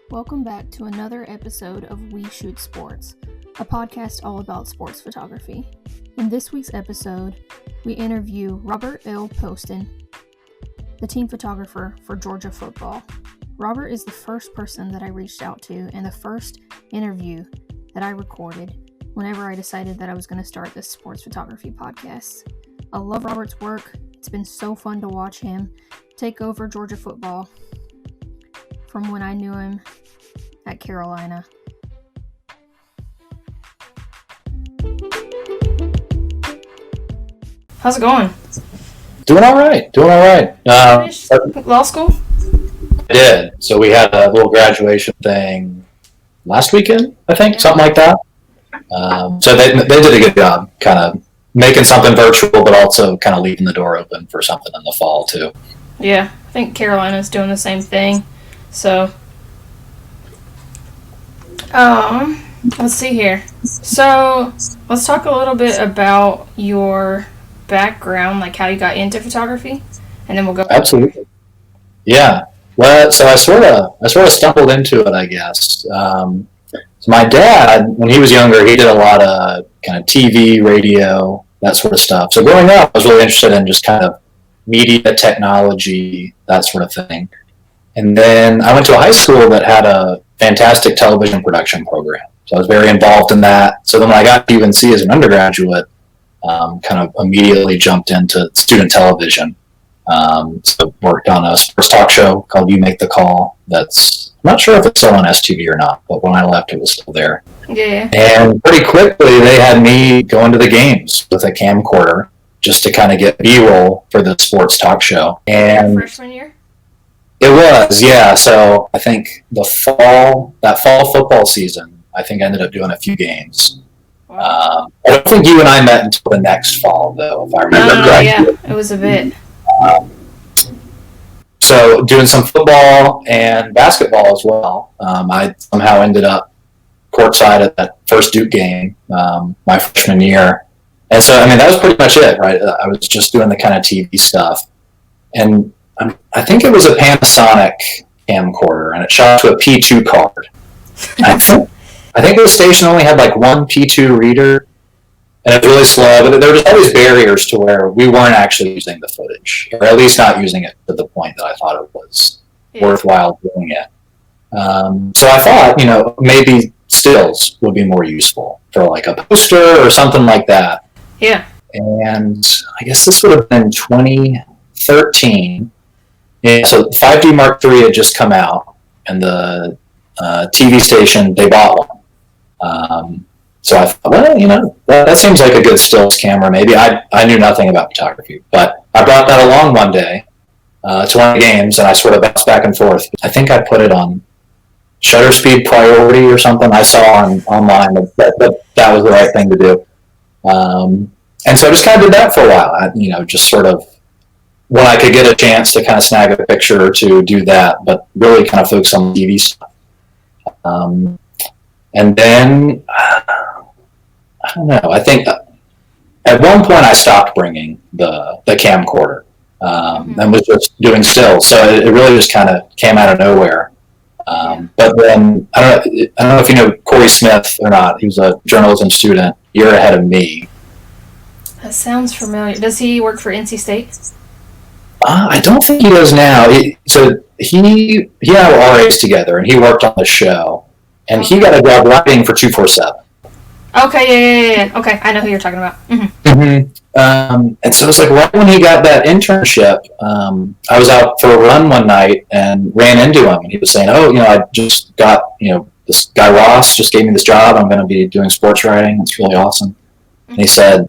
Welcome back to another episode of We Shoot Sports, a podcast all about sports photography. In this week's episode, we interview Robert L. Poston, the team photographer for Georgia football. Robert is the first person that I reached out to and the first interview that I recorded whenever I decided that I was going to start this sports photography podcast. I love Robert's work. It's been so fun to watch him take over Georgia football from when I knew him at Carolina. How's it going? Doing all right. Finished law school? I did. So we had a little graduation thing last weekend, I think, something like that. So they did a good job kind of making something virtual, but also kind of leaving the door open for something in the fall, too. Yeah, I think Carolina's doing the same thing. So, let's see here. So, let's talk a little bit about your background, like how you got into photography, and then we'll go. Absolutely. Yeah. Well, so I sort of stumbled into it, I guess. So my dad, when he was younger, he did a lot of kind of TV, radio, that sort of stuff. So growing up, I was really interested in just kind of media, technology, that sort of thing. And then I went to a high school that had a fantastic television production program. So I was very involved in that. So then when I got to UNC as an undergraduate, kind of immediately jumped into student television. So worked on a sports talk show called You Make the Call. I'm not sure if it's still on STV or not, but when I left, it was still there. Yeah. And pretty quickly, they had me go into the games with a camcorder just to kind of get B-roll for the sports talk show. And your freshman year? It was, yeah. So I think that fall football season, I think I ended up doing a few games. Wow. I don't think you and I met until the next fall, though, if I remember correctly. Yeah, it was a bit. So doing some football and basketball as well. I somehow ended up courtside at that first Duke game my freshman year. And so, I mean, that was pretty much it, right? I was just doing the kind of TV stuff. And I think it was a Panasonic camcorder, and it shot to a P2 card. I think the station only had like one P2 reader, and it was really slow, but there was always barriers to where we weren't actually using the footage, or at least not using it to the point that I thought it was worthwhile doing it. So I thought, maybe stills would be more useful for like a poster or something like that. Yeah. And I guess this would have been 2013. Yeah, so 5D Mark III had just come out, and the TV station, they bought one. So I thought, well, that seems like a good stills camera. Maybe I knew nothing about photography, but I brought that along one day to one of the games, and I sort of bounced back and forth. I think I put it on shutter speed priority or something. I saw online that was the right thing to do. And so I just kind of did that for a while. Just sort of when I could get a chance to kind of snag a picture or two, do that, but really kind of focus on TV stuff. And then, I don't know, I think at one point I stopped bringing the camcorder and was just doing stills. So it really just kind of came out of nowhere. But then, I don't know if you know Corey Smith or not. He was a journalism student, a year ahead of me. That sounds familiar. Does he work for NC State? I don't think he does now. He and I were RAs together, and he worked on the show, and he got a job writing for 247. Okay, yeah. Okay, I know who you're talking about. And so it was like right when he got that internship, I was out for a run one night and ran into him, and he was saying, I just got, this guy Ross just gave me this job. I'm going to be doing sports writing. It's really awesome. And he said,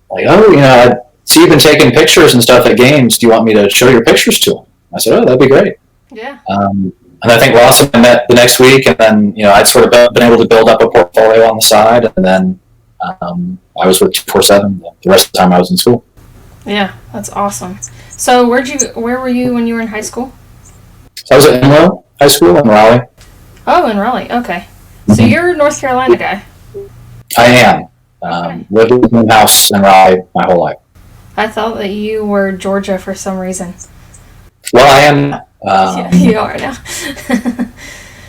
like, I see you've been taking pictures and stuff at games. Do you want me to show your pictures to him? I said, that'd be great. Yeah. And I think Ross and I met the next week, and then, I'd sort of been able to build up a portfolio on the side, and then I was with 247 the rest of the time I was in school. Yeah, that's awesome. So where were you when you were in high school? So I was at Enloe High School in Raleigh. Oh, in Raleigh. Okay. So you're a North Carolina guy. I am. Lived in the house in Raleigh my whole life. I thought that you were Georgia for some reason. Well, I am. Yeah, you are now.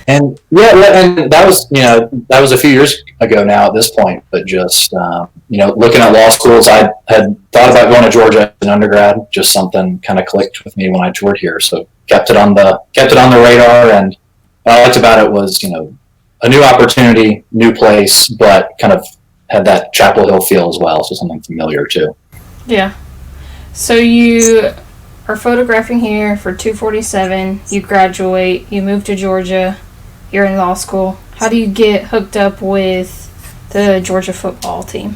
And and that was a few years ago now at this point. But just looking at law schools, I had thought about going to Georgia as an undergrad. Just something kind of clicked with me when I toured here, so kept it on the radar. And what I liked about it was a new opportunity, new place, but kind of had that Chapel Hill feel as well, so something familiar too. Yeah. So you are photographing here for 247. You graduate. You move to Georgia. You're in law school. How do you get hooked up with the Georgia football team?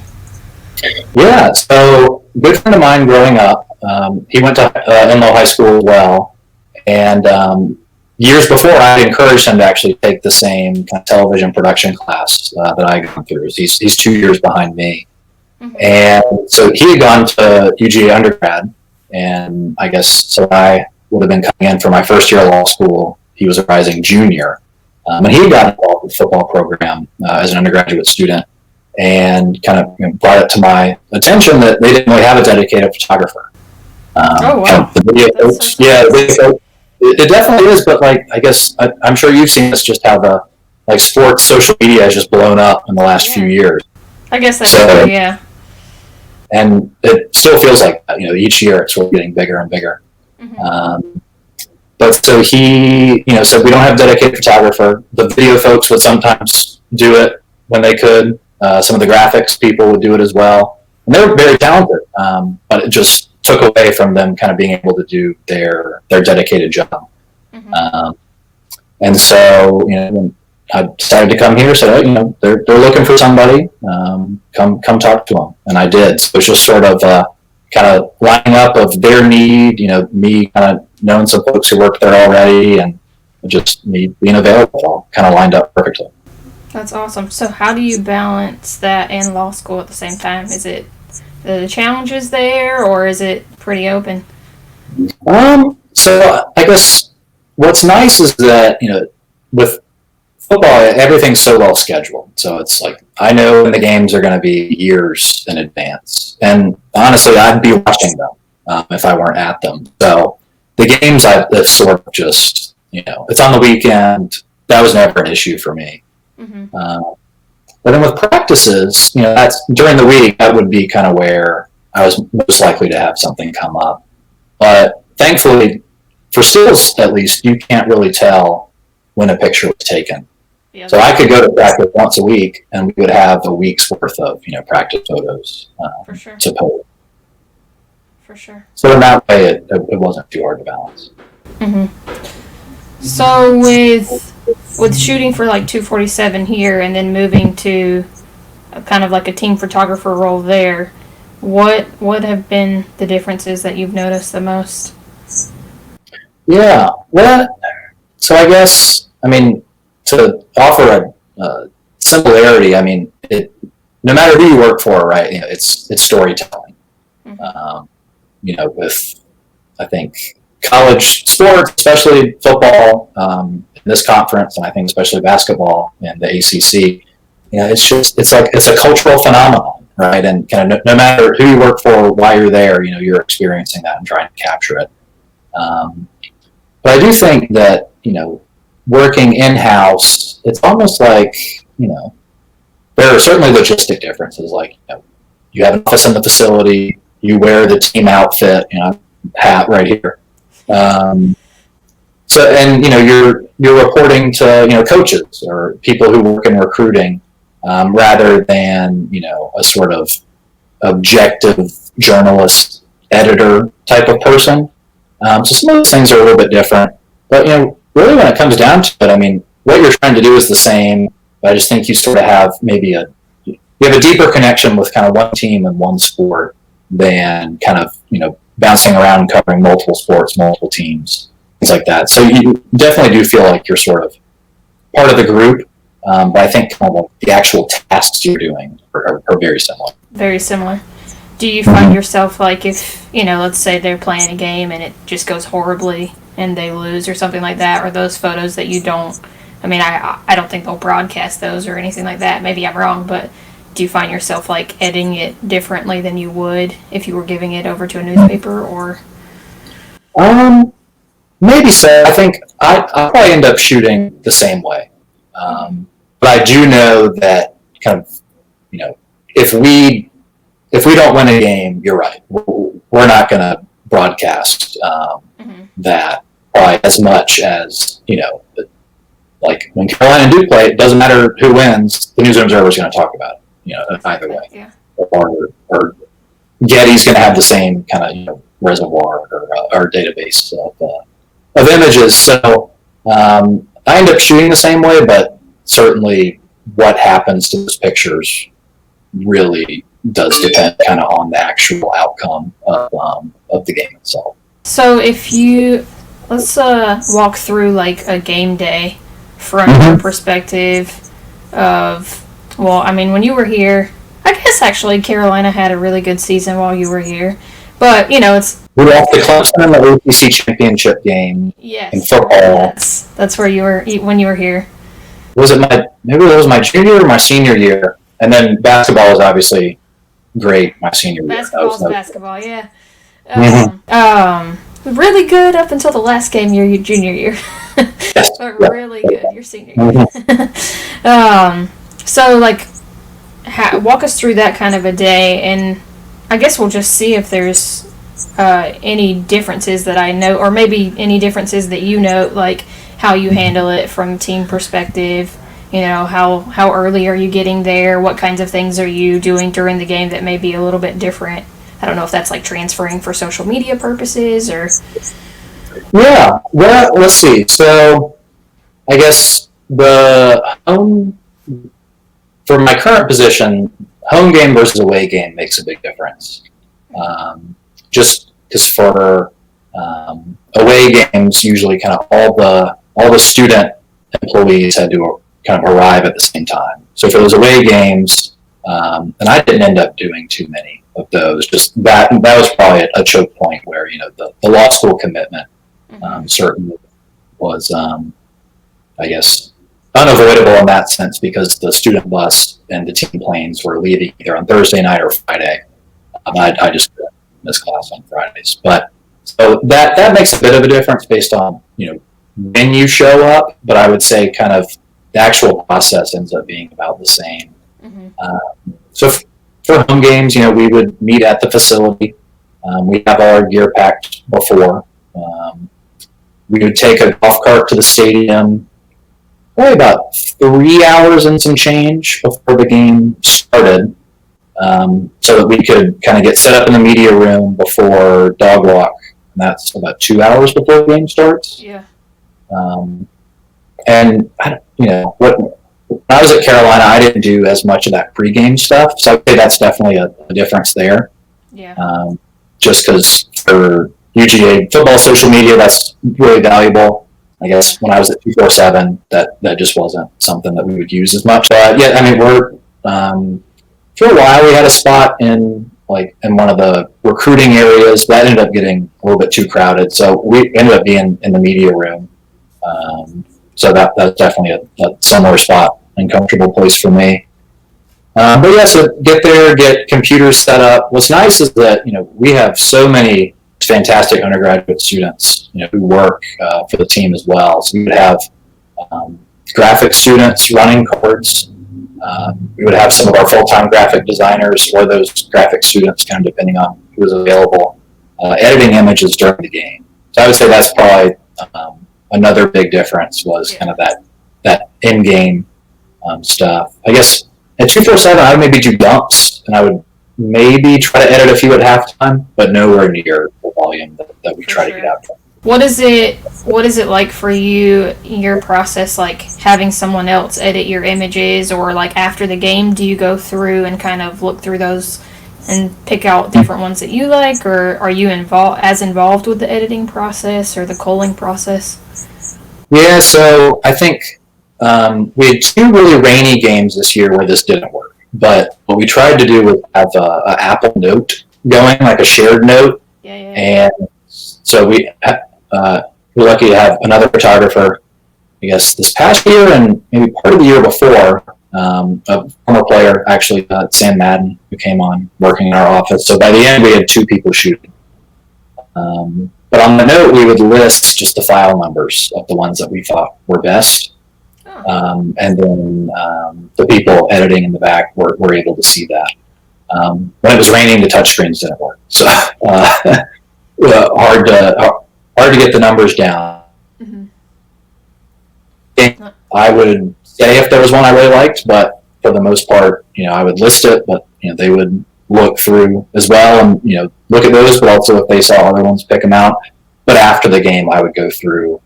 Yeah, so good friend of mine growing up, he went to Enloe High School as well, and years before I encouraged him to actually take the same kind of television production class that I had gone through. He's 2 years behind me. Mm-hmm. And so he had gone to UGA undergrad, and I guess so I would have been coming in for my first year of law school. He was a rising junior. And he got involved with the football program as an undergraduate student, and kind of brought it to my attention that they didn't really have a dedicated photographer. Oh, wow. The video folks, it definitely is, but I guess I'm sure you've seen this, just how the sports social media has just blown up in the last few years. I guess that's true, yeah. And it still feels like that, each year it's really getting bigger and bigger. Mm-hmm. But so he, said we don't have a dedicated photographer. The video folks would sometimes do it when they could. Some of the graphics people would do it as well. And they were very talented, but it just took away from them kind of being able to do their dedicated job. Mm-hmm. And so, when I decided to come here, said, they're looking for somebody. Come talk to them, and I did. So it was just sort of kind of lining up of their need. Me kind of knowing some folks who worked there already, and just me being available, kind of lined up perfectly. That's awesome. So how do you balance that and law school at the same time? Is it the challenges there, or is it pretty open? So I guess what's nice is that with football, everything's so well scheduled. So it's I know when the games are going to be years in advance, and honestly, I'd be watching them if I weren't at them. So the games, I've sort of just it's on the weekend. That was never an issue for me. Mm-hmm. But then with practices, that's during the week. That would be kind of where I was most likely to have something come up. But thankfully, for stills at least, you can't really tell when a picture was taken. Yeah, so I could go to practice once a week, and we would have a week's worth of practice photos for sure. to post. For sure. So in that way, it wasn't too hard to balance. Mm-hmm. So with shooting for 247 here, and then moving to kind of a team photographer role there, what have been the differences that you've noticed the most? Yeah, well, so I guess, to offer a similarity, no matter who you work for, right, it's storytelling. Mm-hmm. With, I think, college sports, especially football, in this conference, and I think especially basketball and the ACC, it's a cultural phenomenon, right? And kind of no matter who you work for, why you're there, you're experiencing that and trying to capture it. But I do think that, working in-house, it's almost like, there are certainly logistic differences. You have an office in the facility, you wear the team outfit, hat right here. So, and you're reporting to coaches or people who work in recruiting, rather than a sort of objective journalist editor type of person. So some of those things are a little bit different, but really when it comes down to it, what you're trying to do is the same. But I just think you sort of have maybe you have a deeper connection with kind of one team and one sport than kind of bouncing around covering multiple sports, multiple teams, things like that. So you definitely do feel like you're sort of part of the group, but I think kind of the actual tasks you're doing are very similar. Very similar. Do you find yourself if, let's say they're playing a game and it just goes horribly and they lose or something like that, or those photos that you don't, I don't think they'll broadcast those or anything like that. Maybe I'm wrong, but do you find yourself editing it differently than you would if you were giving it over to a newspaper, or? Maybe so. I think I'll probably end up shooting the same way. But I do know that kind of, if we don't win a game, you're right. We're not going to broadcast that probably as much as, like when Carolina and Duke play, it doesn't matter who wins, the Newsroom Observer is going to talk about it, either way. Yeah. Or Getty's going to have the same kind of, reservoir or database of images. So I end up shooting the same way, but certainly what happens to those pictures really does depend kind of on the actual outcome of the game itself. So let's walk through like a game day from your perspective of, when you were here, I guess actually Carolina had a really good season while you were here, but it's... We were off the Clemson in the OPC championship game in football. That's where you were when you were here. Maybe it was my junior or my senior year, and then basketball was obviously great my senior year. Basketball, yeah. Really good up until the last game your junior year. Yes. But really good your senior year. So walk us through that kind of a day, and I guess we'll just see if there's any differences that I know, or maybe any differences that you note, like how you handle it from team perspective. How early are you getting there? What kinds of things are you doing during the game that may be a little bit different? I don't know if that's like transferring for social media purposes or... Yeah, well, let's see. So I guess for my current position, home game versus away game makes a big difference. Just because for away games, usually kind of all the student employees had to kind of arrive at the same time. So for those away games, and I didn't end up doing too many of those. Just that was probably a choke point where the law school commitment certainly was, I guess, unavoidable in that sense, because the student bus and the team planes were leaving either on Thursday night or Friday. I just couldn't miss class on Fridays, but so that makes a bit of a difference based on when you show up. But I would say kind of the actual process ends up being about the same. So for home games, we would meet at the facility. We'd have all our gear packed before. We would take a golf cart to the stadium probably about 3 hours and some change before the game started, so that we could kind of get set up in the media room before dog walk. And that's about 2 hours before the game starts. Yeah. And when I was at Carolina, I didn't do as much of that pregame stuff, so I'd say that's definitely a difference there. Yeah. Just because for UGA football social media, that's really valuable. I guess when I was at 247, that just wasn't something that we would use as much. We're for a while we had a spot in one of the recruiting areas that ended up getting a little bit too crowded, so we ended up being in the media room. So that's definitely a similar spot and comfortable place for me. But yeah, so get there, get computers set up. What's nice is that we have so many fantastic undergraduate students who work for the team as well. So we would have graphic students running cards. We would have some of our full-time graphic designers or those graphic students, kind of depending on who was available, editing images during the game. So I would say that's probably another big difference was kind of that in-game stuff. I guess at 247, I would maybe do dumps, and I would maybe try to edit a few at halftime, but nowhere near the volume that we try to get out. What is it like for you, your process, like having someone else edit your images, or like after the game, do you go through and kind of look through those and pick out different ones that you like, or are you involved with the editing process or the culling process? Yeah, so I think we had 2 really rainy games this year where this didn't work. But what we tried to do was have an Apple Note going, like a shared note. Yeah. And so we're lucky to have another photographer, I guess, this past year and maybe part of the year before, a former player, actually, Sam Madden, who came on working in our office. So by the end, we had 2 people shooting. But on the note, we would list just the file numbers of the ones that we thought were best. And then the people editing in the back were able to see that. When it was raining, the touchscreens didn't work. So hard to get the numbers down. Mm-hmm. I would say if there was one I really liked, but for the most part, I would list it, but they would look through as well and look at those, but also if they saw other ones, pick them out. But after the game, I would go through.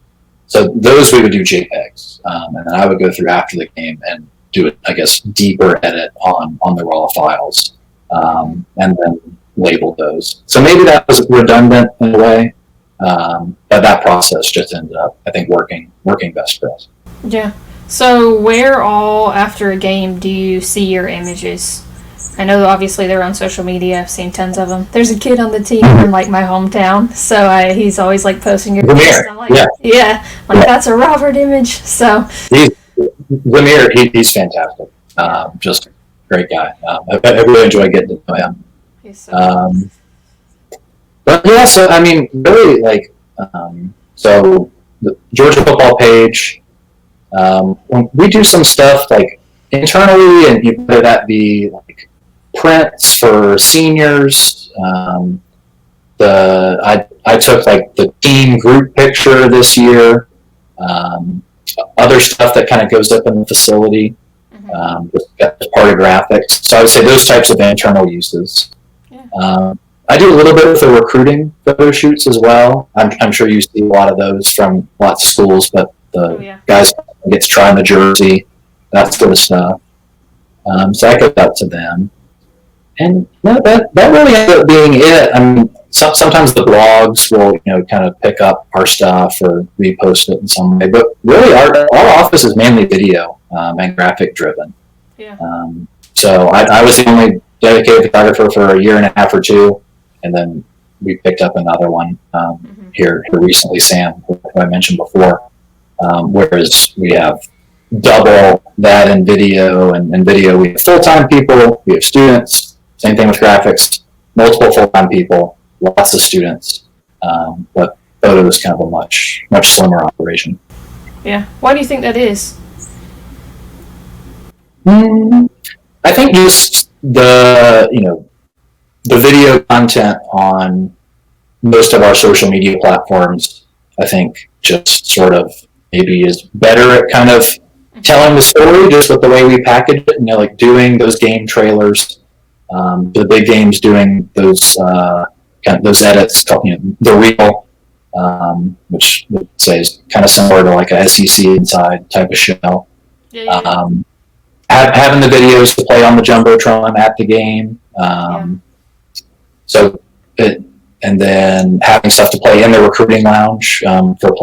So those we would do JPEGs, and then I would go through after the game and do it, I guess, deeper edit on the raw files, and then label those. So maybe that was redundant in a way, but that process just ended up, I think, working best for us. Yeah. So where all after a game do you see your images? I know obviously they're on social media. I've seen tons of them. There's a kid on the team from my hometown, so he's always posting your posts. I'm like, that's a Robert image. So Lemire, he's fantastic. Just a great guy. I really enjoy getting to know him. He's so but yeah, so I mean, really so the Georgia football page. When we do some stuff internally, and whether that be prints for seniors. I took the team group picture this year. Other stuff that kind of goes up in the facility, as part of graphics. So I would say those types of internal uses. Yeah. I do a little bit of the recruiting photo shoots as well. I'm sure you see a lot of those from lots of schools, but the guys get to try on the jersey, that sort of stuff. So I give that to them. And that really ended up being it. I mean, sometimes the blogs will, kind of pick up our stuff or repost it in some way. But really, our office is mainly video and graphic driven. Yeah. So I was the only dedicated photographer for a year and a half or two, and then we picked up another one here recently, Sam, who I mentioned before. Whereas we have double that in video, and video we have full-time people, we have students. Same thing with graphics, multiple full-time people, lots of students, but photo is kind of a much slimmer operation. Yeah. Why do you think that is? I think just the video content on most of our social media platforms, I think just sort of maybe is better at kind of telling the story just with the way we package it, doing those game trailers. The big games doing those those edits, the reel, which would say is kind of similar to a SEC Inside type of show. Yeah. Having the videos to play on the jumbotron at the game, and then having stuff to play in the recruiting lounge for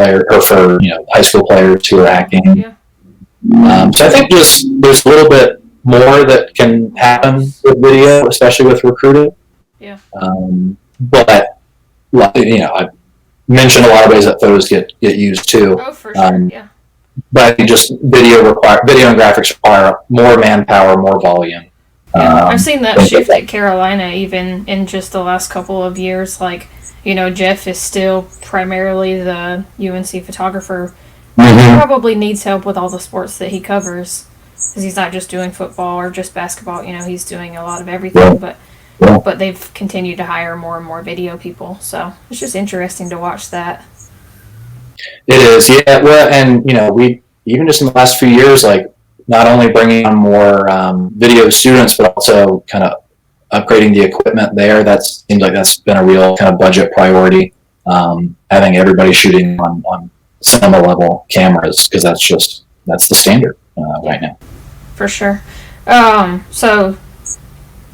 high school players who are at game. Yeah. So I think just there's a little bit more that can happen with video, especially with recruiting. Yeah. But I mentioned a lot of ways that photos get used too. Oh, for sure. Yeah. But I think just video and graphics require more manpower, more volume. Yeah. I've seen that shift at Carolina even in just the last couple of years. Jeff is still primarily the UNC photographer. Mm-hmm. He probably needs help with all the sports that he covers. Because he's not just doing football or just basketball, he's doing a lot of everything, but they've continued to hire more and more video people, so it's just interesting to watch that. It is, yeah. Well, and we even just in the last few years, not only bringing on more video students, but also kind of upgrading the equipment there. That seems like that's been a real kind of budget priority. Having everybody shooting on cinema level cameras, because that's the standard right now. For sure. So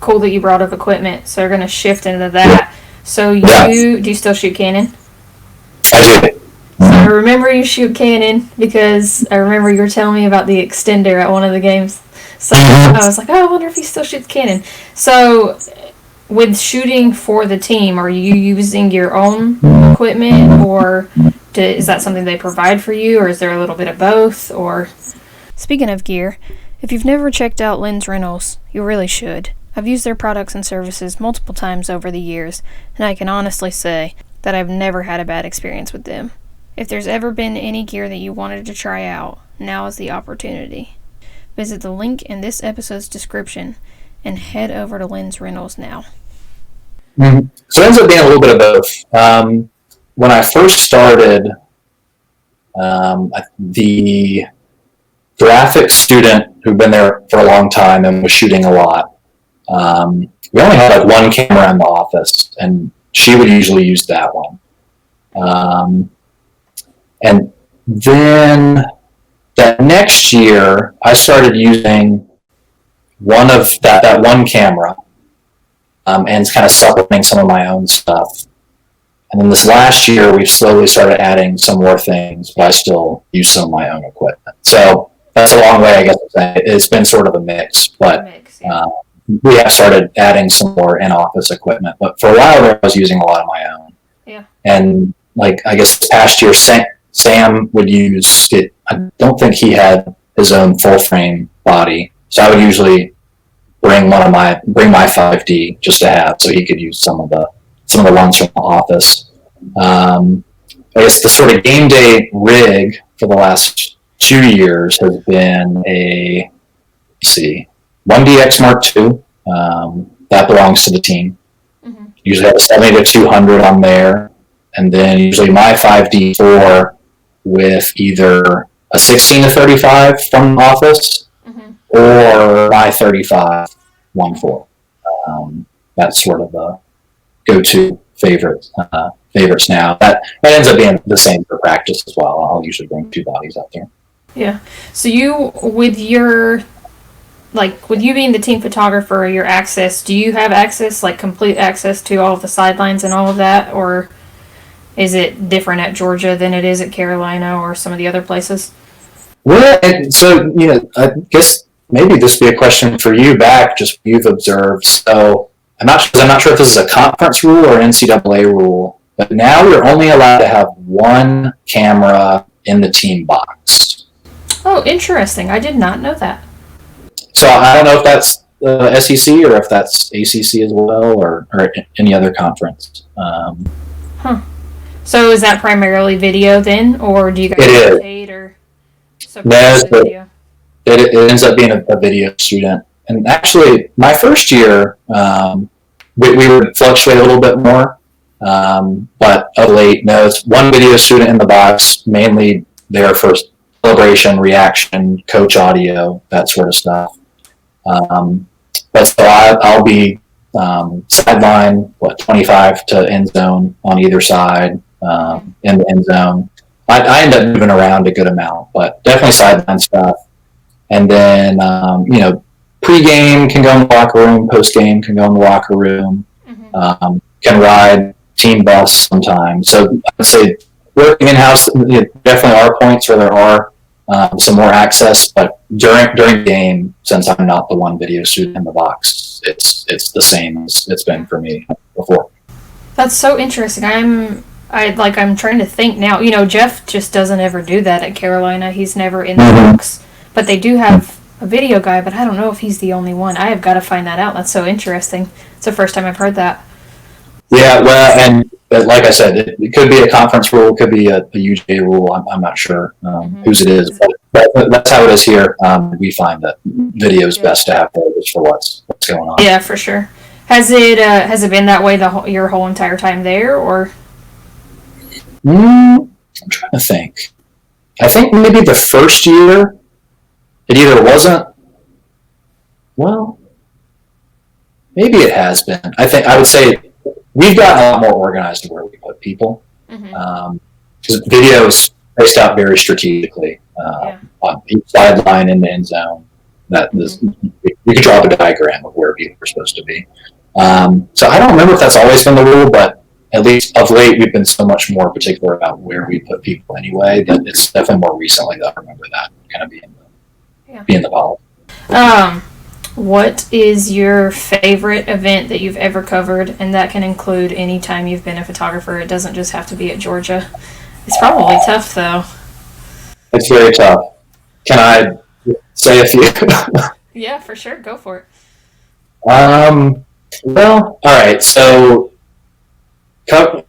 cool that you brought up equipment. So we're going to shift into that. So do you still shoot Canon? I do. So I remember you shoot Canon because I remember you were telling me about the extender at one of the games. So I was like, I wonder if he still shoots Canon. So with shooting for the team, are you using your own equipment, or is that something they provide for you, or is there a little bit of both? Or speaking of gear, if you've never checked out Lens Rentals, you really should. I've used their products and services multiple times over the years, and I can honestly say that I've never had a bad experience with them. If there's ever been any gear that you wanted to try out, now is the opportunity. Visit the link in this episode's description and head over to Lynn's Rentals now. Mm-hmm. So it ends up being a little bit of both. When I first started, the graphics student who'd been there for a long time and was shooting a lot, we only had like one camera in the office, and she would usually use that one. And then that next year, I started using one of that one camera, and kind of supplementing some of my own stuff. And then this last year, we've slowly started adding some more things, but I still use some of my own equipment. So that's a long way, I guess. It's been sort of a mix, but we have started adding some more in-office equipment. But for a while there, I was using a lot of my own. Yeah. And like, I guess this past year, Sam would use it. I don't think he had his own full frame body, so I would usually bring my 5D just to have, so he could use some of the ones from the office. I guess the sort of game day rig for the last 2 years has been a 1DX Mark II. That belongs to the team. Mm-hmm. Usually have a 70 to 200 on there, and then usually my 5D4 with either a 16 to 35 from the office, mm-hmm. or my 35 1.4. That's sort of the go-to favorites now. That ends up being the same for practice as well. I'll usually bring 2 bodies out there. Yeah. So with you being the team photographer, your access, do you have access, like complete access to all of the sidelines and all of that, or is it different at Georgia than it is at Carolina or some of the other places? Well, so, I guess maybe this would be a question for you back, just what you've observed. So I'm not sure if this is a conference rule or NCAA rule, but now you're only allowed to have one camera in the team box. Oh, interesting. I did not know that. So I don't know if that's SEC or if that's ACC as well, or any other conference. So is that primarily video then, or do you guys rotate, or video? It ends up being a video student. And actually, my first year, we would fluctuate a little bit more, but of late, no, it's one video student in the box, mainly there for celebration, reaction, coach audio, that sort of stuff. But so I'll be sideline, 25 to end zone on either side, in the end zone. I end up moving around a good amount, but definitely sideline stuff. And then, pre-game can go in the locker room, post-game can go in the locker room, mm-hmm. Can ride team bus sometimes. So I would say working in-house, definitely are points where there are some more access, but during game, since I'm not the one video student in the box, it's the same as it's been for me before. That's so interesting. I'm trying to think now. Jeff just doesn't ever do that at Carolina. He's never in the mm-hmm. box. But they do have a video guy, but I don't know if he's the only one. I have got to find that out. That's so interesting. It's the first time I've heard that. Yeah, well, and like I said, it could be a conference rule, it could be a UJ rule. I'm not sure mm-hmm. whose it is, but that's how it is here. We find that video is best to have just for what's going on. Yeah, for sure. Has it been that way your whole entire time there, or? I'm trying to think. I think maybe the first year, it either wasn't. Well, maybe it has been. I would say we've gotten a lot more organized to where we put people. Mm-hmm. Because video is spaced out very strategically on each sideline in the end zone. You could draw up a diagram of where people are supposed to be. So I don't remember if that's always been the rule, but at least of late we've been so much more particular about where we put people anyway that it's definitely more recently that I remember that kind of being the policy. What is your favorite event that you've ever covered? And that can include any time you've been a photographer. It doesn't just have to be at Georgia. It's probably tough, though. It's very tough. Can I say a few? Yeah, for sure. Go for it. Well, all right. So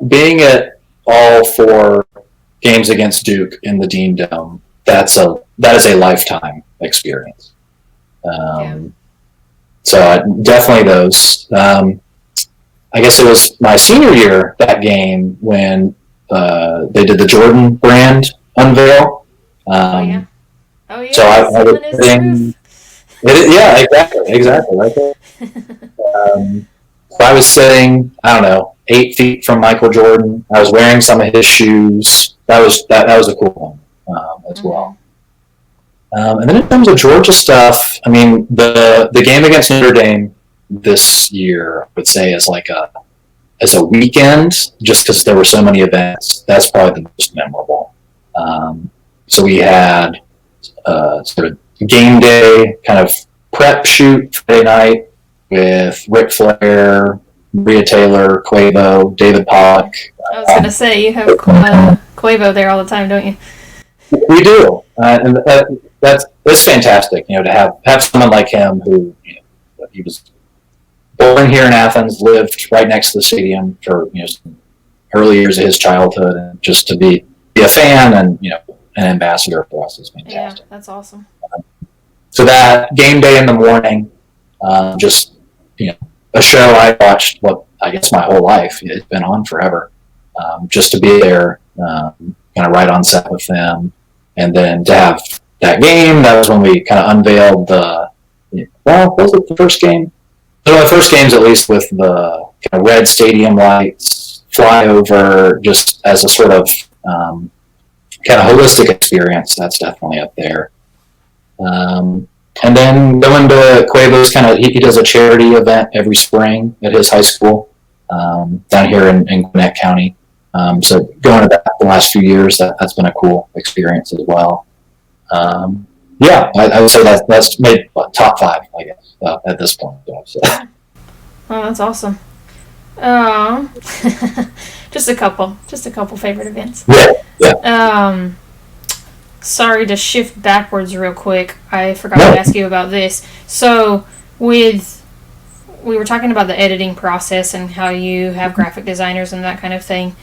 being at all 4 games against Duke in the Dean Dome, that is a lifetime experience. So definitely those. I guess it was my senior year, that game, when they did the Jordan brand unveil. Oh yeah. So I was sitting. Yeah, exactly, right there. So I was sitting, I don't know, 8 feet from Michael Jordan. I was wearing some of his shoes. That was a cool one as well. And then in terms of Georgia stuff, I mean, the game against Notre Dame this year, I would say, is like as a weekend, just because there were so many events. That's probably the most memorable. So we had sort of game day kind of prep shoot Friday night with Ric Flair, Maria Taylor, Quavo, David Pollock. I was going to say, you have Quavo there all the time, don't you? We do, and it's fantastic, to have someone like him who, he was born here in Athens, lived right next to the stadium for early years of his childhood, and just to be a fan and an ambassador for us is fantastic. Yeah, that's awesome. So that game day in the morning, just a show I watched I guess my whole life. It's been on forever. Just to be there, kind of right on set with them, and then to have that game. That was when we kind of unveiled was it the first game? No, the first game's at least with the kind of red stadium lights, flyover, just as a sort of kind of holistic experience. That's definitely up there. And then going to Quavo's he does a charity event every spring at his high school down here in Gwinnett County. So going to that the last few years, that's been a cool experience as well. I would say that's made top 5, I guess, at this point. So. Oh, that's awesome. Just a couple favorite events. Yeah. Sorry to shift backwards real quick. I forgot to ask you about this. So, we were talking about the editing process and how you have graphic designers and that kind of thing.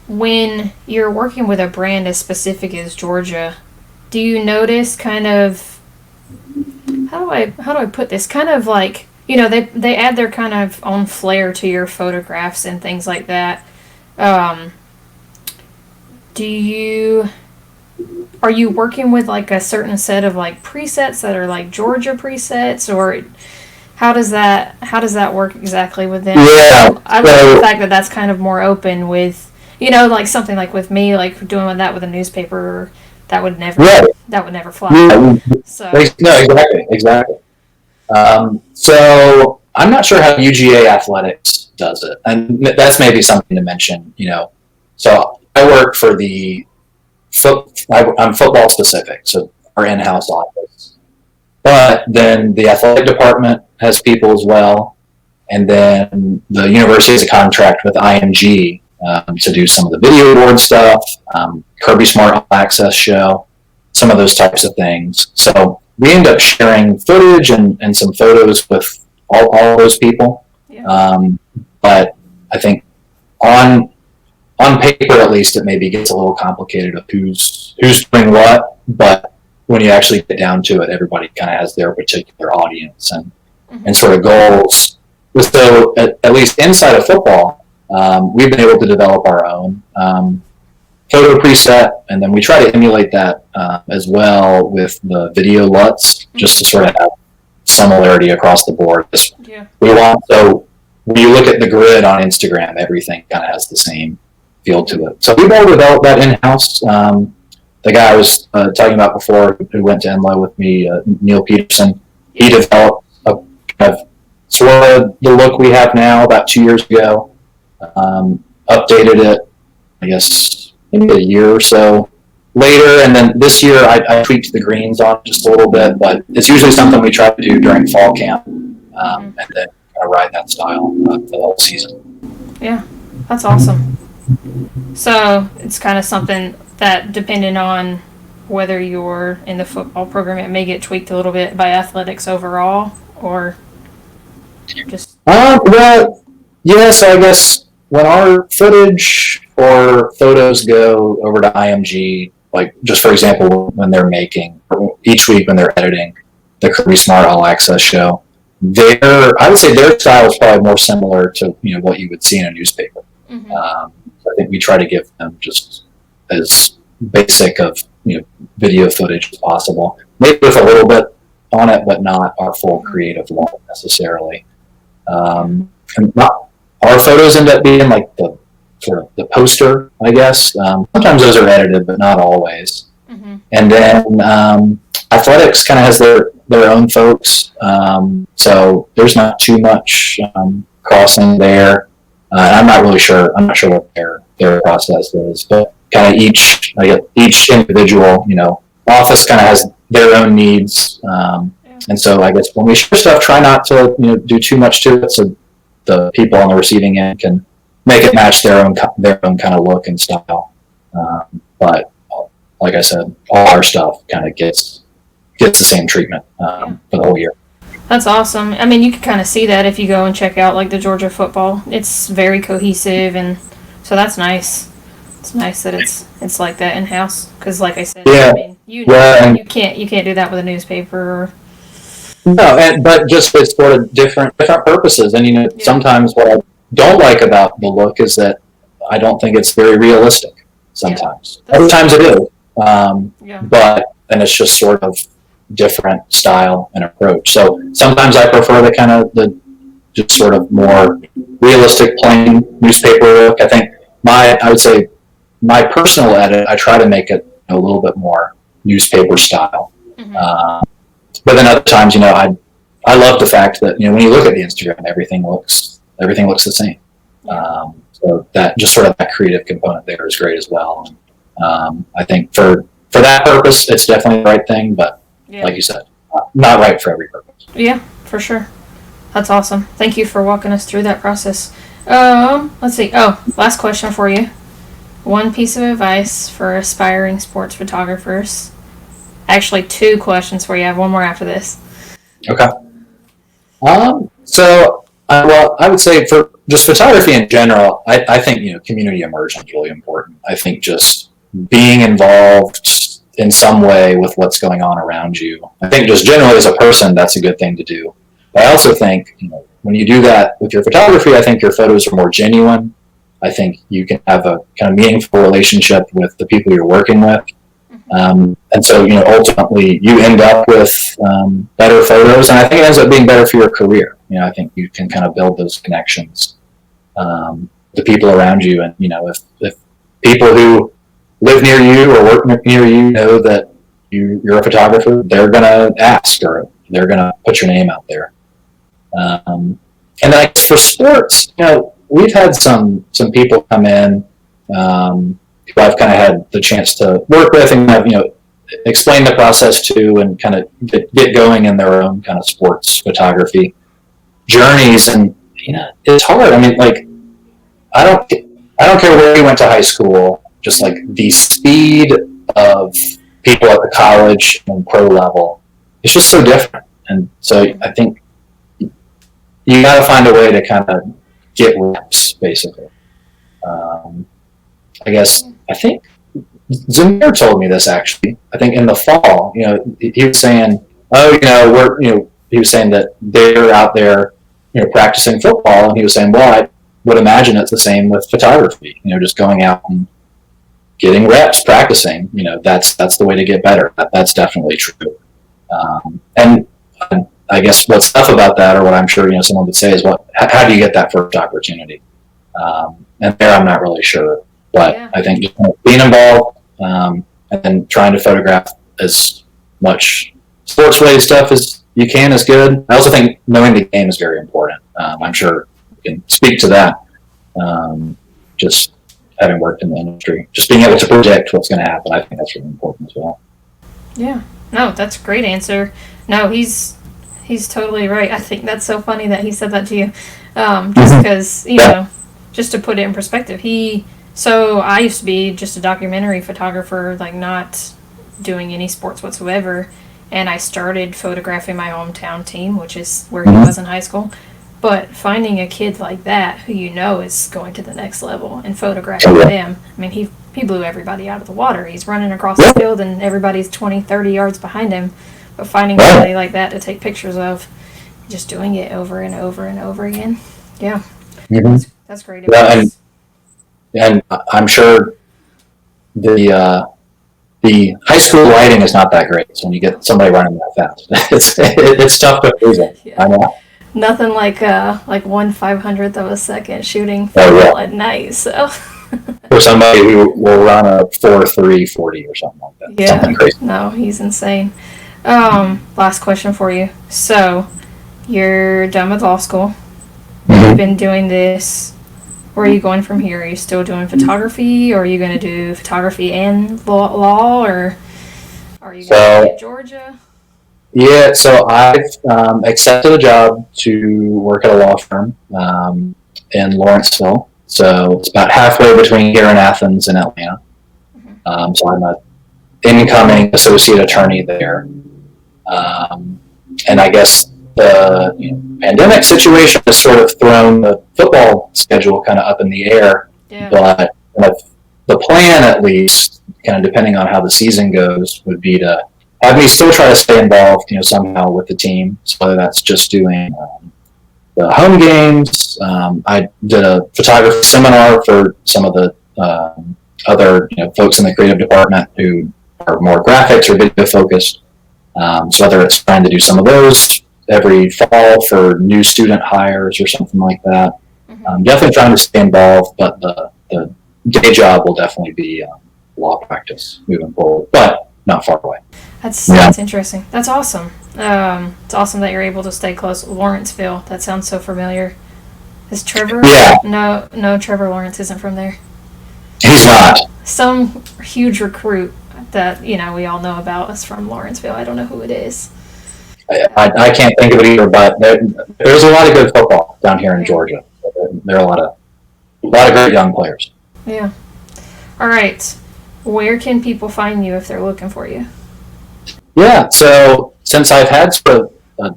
When you're working with a brand as specific as Georgia, do you notice kind of, how do I put this? Kind of like, they add their kind of own flair to your photographs and things like that. Are you working with like a certain set of like presets that are like Georgia presets, or how does that work exactly with them? Yeah. I love the fact that that's kind of more open with, like something like with me, like doing that with a newspaper, that would never fly. Yeah. So. No, exactly. So I'm not sure how UGA Athletics does it, and that's maybe something to mention. So I work for I'm football specific, so our in-house office. But then the athletic department has people as well, and then the university has a contract with IMG to do some of the video board stuff, Kirby Smart All Access show, some of those types of things. So we end up sharing footage and some photos with all those people. Yeah. But I think on paper, at least, it maybe gets a little complicated of who's doing what. But when you actually get down to it, everybody kind of has their particular audience and sort of goals. So at least inside of football, we've been able to develop our own photo preset, and then we try to emulate that as well with the video LUTs, just to sort of have similarity across the board. Yeah. So when you look at the grid on Instagram, everything kind of has the same feel to it. So we've all developed that in-house. The guy I was talking about before, who went to Enloe with me, Neil Peterson, he developed a kind of sort of the look we have now about 2 years ago. Updated it, I guess, maybe a year or so later, and then this year I tweaked the greens on just a little bit, but it's usually something we try to do during fall camp, and then kind of ride that style for the whole season. Yeah, that's awesome. So it's kind of something that, depending on whether you're in the football program, it may get tweaked a little bit by athletics overall, or just... Well, yeah, so I guess when our footage or photos go over to IMG, like just for example, when they're making, or each week when they're editing the Kirby Smart All Access show, I would say their style is probably more similar to what you would see in a newspaper. Mm-hmm. I think we try to give them just as basic of video footage as possible, maybe with a little bit on it, but not our full creative look necessarily. And our photos end up being like the sort of the poster, I guess. Sometimes those are edited, but not always. Mm-hmm. And then athletics kind of has their own folks, so there's not too much crossing there. I'm not really sure. I'm not sure what their process is, but kind of each individual office kind of has their own needs, and so I guess when we share stuff, try not to do too much to it, so the people on the receiving end can make it match their own kind of look and style. But like I said, all our stuff kind of gets the same treatment for the whole year. That's awesome. I mean, you can kind of see that if you go and check out like the Georgia football. It's very cohesive, and so that's nice. It's nice that it's like that in house, because like I said, I mean, you can't do that with a newspaper. Or... No, but just it's for different purposes. And sometimes what I don't like about the look is that I don't think it's very realistic. Sometimes, other times it is, but then it's just sort of different style and approach. So sometimes I prefer the kind of the just sort of more realistic, plain newspaper look. I think I would say my personal edit, I try to make it a little bit more newspaper style. Mm-hmm. But then other times, I love the fact that when you look at the Instagram, everything looks the same. So that just sort of that creative component there is great as well. I think for that purpose, it's definitely the right thing, but like you said, not right for every purpose. Yeah, for sure. That's awesome. Thank you for walking us through that process. Let's see. Oh, last question for you. One piece of advice for aspiring sports photographers. Actually, 2 questions for you. I have one more after this. Okay. So, I would say for just photography in general, I think community immersion is really important. I think just being involved in some way with what's going on around you. I think just generally as a person, that's a good thing to do. But I also think when you do that with your photography, I think your photos are more genuine. I think you can have a kind of meaningful relationship with the people you're working with. And so, ultimately you end up with better photos, and I think it ends up being better for your career. I think you can kind of build those connections, the people around you, and if people who live near you or work near you know that you're a photographer, they're gonna ask, or they're gonna put your name out there. And then I guess for sports, we've had some people come in. Who I've kind of had the chance to work with and explain the process to, and kind of get going in their own kind of sports photography journeys. And it's hard. I mean, like I don't care where you went to high school. Just like the speed of people at the college and pro level, it's just so different. And so I think you got to find a way to kind of get reps, basically. I think Zamir told me this actually. I think in the fall, he was saying, he was saying that they're out there, practicing football, and he was saying, well, I would imagine it's the same with photography. Just going out and getting reps, practicing. That's the way to get better. That's definitely true. And I guess what's tough about that, or what I'm sure someone would say, is how do you get that first opportunity? And there, I'm not really sure. But I think just being involved and then trying to photograph as much sports-related stuff as you can is good. I also think knowing the game is very important. I'm sure you can speak to that, just having worked in the industry. Just being able to predict what's going to happen, I think that's really important as well. Yeah. No, that's a great answer. No, he's totally right. I think that's so funny that he said that to you. Just because, just to put it in perspective, So I used to be just a documentary photographer, like not doing any sports whatsoever, and I started photographing my hometown team, which is where he was in high school. But finding a kid like that who you know is going to the next level and photographing them, I mean, he blew everybody out of the water. He's running across the field and everybody's 20, 30 yards behind him. But finding somebody like that to take pictures of, just doing it over and over and over again. Yeah. Mm-hmm. That's great advice. And I'm sure the high school lighting is not that great. So when you get somebody running that fast, it's tough to lose it. Yeah. I know. Nothing like 1/500th of a second shooting football at night. So for somebody who will run a 4.3 40 or something like that. Yeah. Something crazy. No, he's insane. Last question for you. So you're done with law school. Mm-hmm. You've been doing this. Where are you going from here? Are you still doing photography, or are you going to do photography and law, or are you going to Georgia? Yeah, so I've accepted a job to work at a law firm in Lawrenceville. So it's about halfway between here and Athens and Atlanta. Mm-hmm. So I'm an incoming associate attorney there. And I guess the pandemic situation has sort of thrown the football schedule kind of up in the air. Yeah. But the plan, at least, kind of depending on how the season goes, would be to have me still try to stay involved, somehow with the team. So whether that's just doing the home games, I did a photography seminar for some of the other folks in the creative department who are more graphics or video focused. So whether it's trying to do some of those every fall for new student hires or something like that, definitely trying to stay involved. But the day job will definitely be law practice moving forward, but not far away. That's interesting. That's awesome. It's awesome that you're able to stay close. Lawrenceville. That sounds so familiar. Is Trevor? Yeah. No, Trevor Lawrence isn't from there. He's not. Some huge recruit that we all know about is from Lawrenceville. I don't know who it is. I can't think of it either, but there's a lot of good football down here in Georgia. There are a lot of great young players. Yeah. All right. Where can people find you if they're looking for you? Yeah, so since I've had sort of a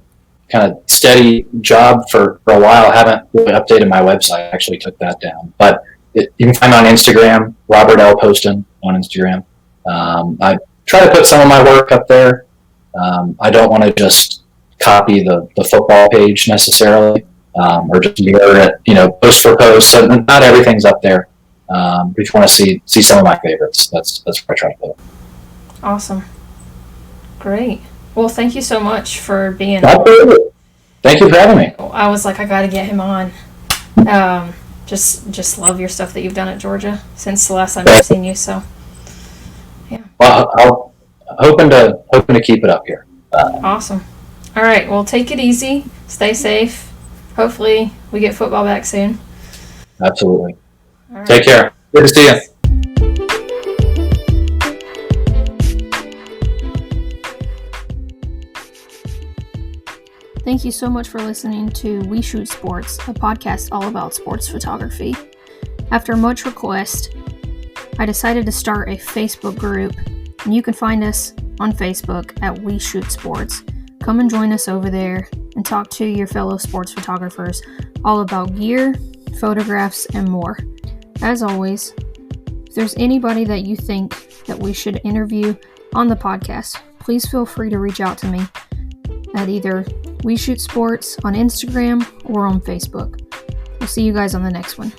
kind of steady job for a while, I haven't really updated my website. I actually took that down. But you can find me on Instagram, Robert L. Poston on Instagram. I try to put some of my work up there. I don't want to just copy the football page necessarily, or just mirror it, post for post. So not everything's up there. If you want to see some of my favorites, that's where I try to put it. Awesome. Great. Well, thank you so much for being on. Thank you for having me. I was like, I got to get him on. Just love your stuff that you've done at Georgia since the last time I've seen you. So, yeah. Well, I'm hoping to keep it up here. Awesome. All right. Well, take it easy. Stay safe. Hopefully, we get football back soon. Absolutely. All right. Take care. Good to see you. Thank you so much for listening to We Shoot Sports, a podcast all about sports photography. After much request, I decided to start a Facebook group, and you can find us on Facebook at We Shoot Sports. Come and join us over there and talk to your fellow sports photographers all about gear, photographs, and more. As always, if there's anybody that you think that we should interview on the podcast, please feel free to reach out to me at either We Shoot Sports on Instagram or on Facebook. We'll see you guys on the next one.